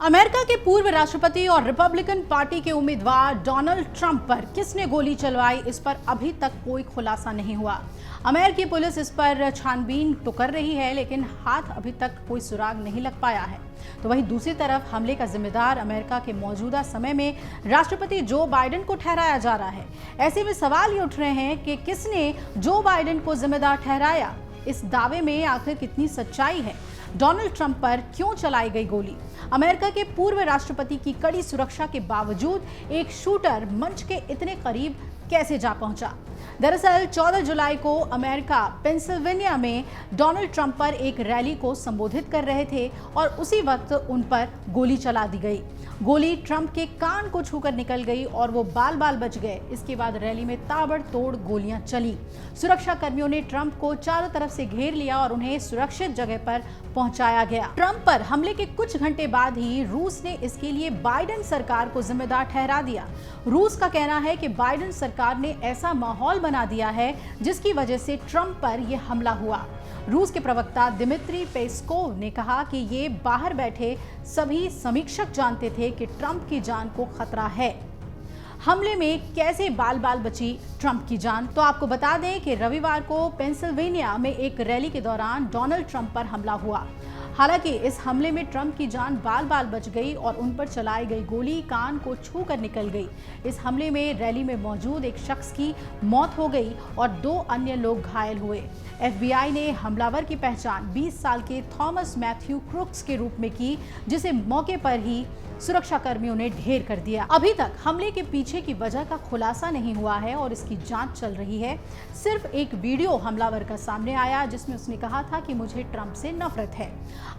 America के पूर्व राष्ट्रपति और रिपब्लिकन पार्टी के उम्मीदवार डोनाल्ड ट्रंप पर किसने गोली चलवाई, इस पर अभी तक कोई खुलासा नहीं हुआ। अमेरिकी पुलिस इस पर छानबीन तो कर रही है, लेकिन हाथ अभी तक कोई सुराग नहीं लग पाया है। तो वहीं दूसरी तरफ हमले का जिम्मेदार अमेरिका के मौजूदा समय में राष्ट्रपति जो बाइडेन को ठहराया जा रहा है। ऐसे में सवाल ये उठ रहे हैं कि किसने जो बाइडेन को जिम्मेदार ठहराया, इस दावे में आखिर कितनी सच्चाई है। डोनाल्ड ट्रंप पर क्यों चलाई गई गोली? अमेरिका के पूर्व राष्ट्रपति की कड़ी सुरक्षा के बावजूद एक शूटर मंच के इतने करीब कैसे जा पहुंचा? दरअसल 14 जुलाई को अमेरिका पेंसिल्वेनिया में डोनाल्ड ट्रंप पर एक रैली को संबोधित कर रहे थे और उसी वक्त उन पर गोली चला दी गई। गोली ट्रंप के कान को छूकर निकल गई और वो बाल बाल बच गए। इसके बाद रैली में ताबड़तोड़ गोलियां चली। सुरक्षा कर्मियों ने ट्रंप को चारों तरफ से घेर लिया और उन्हें सुरक्षित जगह पर पहुंचाया गया। ट्रंप पर हमले के कुछ घंटे बाद ही रूस ने इसके लिए बाइडेन सरकार को जिम्मेदार ठहरा दिया। रूस का कहना है कि बाइडेन सरकार ने ऐसा माहौल बना दिया है जिसकी वजह से ट्रंप पर यह हमला हुआ। रूस के प्रवक्ता दिमित्री पेस्कोव ने कहा कि ये बाहर बैठे सभी समीक्षक जानते थे कि ट्रंप की जान को खतरा है। हमले में कैसे बाल बाल बची ट्रंप की जान? तो आपको बता दें कि रविवार को पेंसिल्वेनिया में एक रैली के दौरान डोनाल्ड ट्रंप पर हमला हुआ। हालांकि इस हमले में ट्रंप की जान बाल बाल बच गई और उन पर चलाई गई गोली कान को छू कर निकल गई। इस हमले में रैली में मौजूद एक शख्स की मौत हो गई और 2 अन्य लोग घायल हुए। FBI ने हमलावर की पहचान 20 साल के थॉमस मैथ्यू क्रुक्स के रूप में की, जिसे मौके पर ही सुरक्षा कर्मियों ने ढेर कर दिया। अभी तक हमले के पीछे की वजह का खुलासा नहीं हुआ है और इसकी जांच चल रही है। सिर्फ एक वीडियो हमलावर का सामने आया जिसमें उसने कहा था कि मुझे ट्रंप से नफरत है।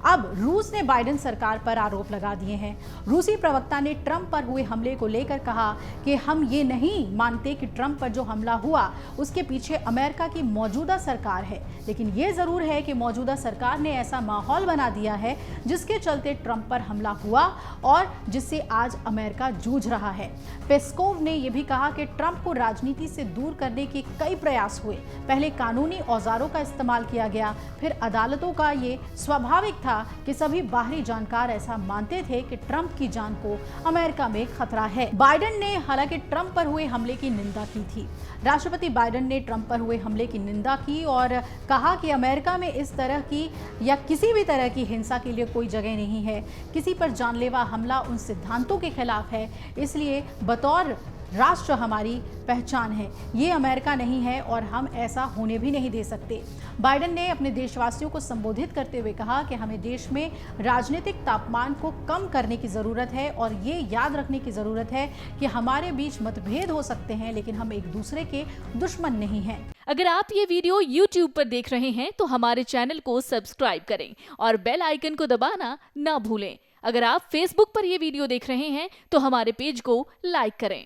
अब रूस ने बाइडेन सरकार पर आरोप लगा दिए हैं। रूसी प्रवक्ता ने ट्रंप पर हुए हमले को लेकर कहा कि हम ये नहीं मानते कि ट्रंप पर जो हमला हुआ उसके पीछे अमेरिका की मौजूदा सरकार है, लेकिन ये जरूर है कि मौजूदा सरकार ने ऐसा माहौल बना दिया है जिसके चलते ट्रंप पर हमला हुआ और जिससे आज अमेरिका जूझ रहा है। पेस्कोव ने यह भी कहा कि ट्रंप को राजनीति से दूर करने के कई प्रयास हुए। पहले कानूनी औजारों का इस्तेमाल किया गया, फिर अदालतों का। ये स्वाभाविक था कि सभी बाहरी जानकार ऐसा मानते थे कि ट्रंप की जान को अमेरिका में खतरा है। बाइडेन ने हालांकि ट्रंप पर हुए हमले की निंदा की थी। राष्ट्रपति बाइडेन ने ट्रंप पर हुए हमले की निंदा की और कहा कि अमेरिका में इस तरह की या किसी भी तरह की हिंसा के लिए कोई जगह नहीं है। किसी पर जानलेवा हमला उन सिद्धांतों के खिलाफ है, इसलिए बतौर राष्ट्र हमारी पहचान है, ये अमेरिका नहीं है और हम ऐसा होने भी नहीं दे सकते। बाइडेन ने अपने देशवासियों को संबोधित करते हुए कहा कि हमें देश में राजनीतिक तापमान को कम करने की ज़रूरत है और ये याद रखने की ज़रूरत है कि हमारे बीच मतभेद हो सकते हैं, लेकिन हम एक दूसरे के दुश्मन नहीं हैं। अगर आप ये वीडियो YouTube पर देख रहे हैं तो हमारे चैनल को सब्सक्राइब करें और बेल आइकन को दबाना ना भूलें। अगर आप Facebook पर ये वीडियो देख रहे हैं तो हमारे पेज को लाइक करें।